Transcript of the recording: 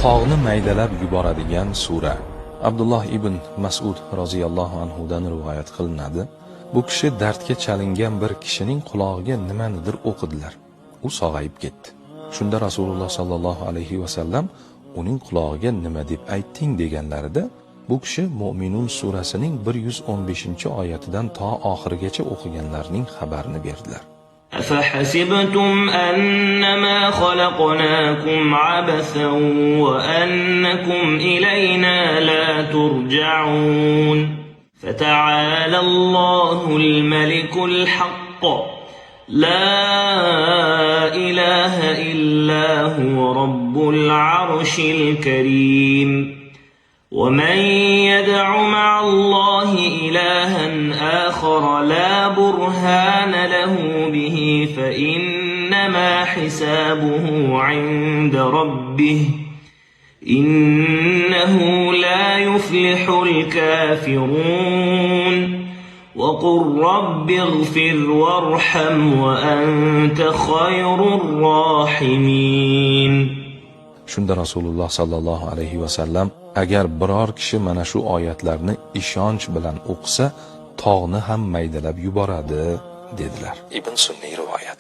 tog'ni maydalab yuboradigan sura. Abdulloh ibn Mas'ud roziyallohu anhu dan rivoyat qilinadi. Bu kishi dardga chalingan bir kishining qulog'iga nimanidir o'qidilar. U sog'ayib ketdi. Shunda Rasululloh sallallohu alayhi va sallam uning qulog'iga nima deb aytding deganlarida, bu kishi Mu'minun surasining 115-oyatidan to oxirigacha o'qiganlarning xabarini berdilar. أفحسبتم أنما خلقناكم عبثا وأنكم إلينا لا ترجعون فتعالى الله الملك الحق لا إله إلا هو رب العرش الكريم ومن يدع مع الله إلها آخر لا برهان له به فإنما حسابه عند ربه إنه لا يفلح الكافرون وقل رب اغفر وارحم وأنت خير الراحمين. Shunda Rasululloh sallallohu alayhi va sallam, agar biror kishi mana shu oyatlarni ishonch bilan o'qisa, tog'ni ham maydalab yuboradi dedilar. Ibn Sunniy rivoyat.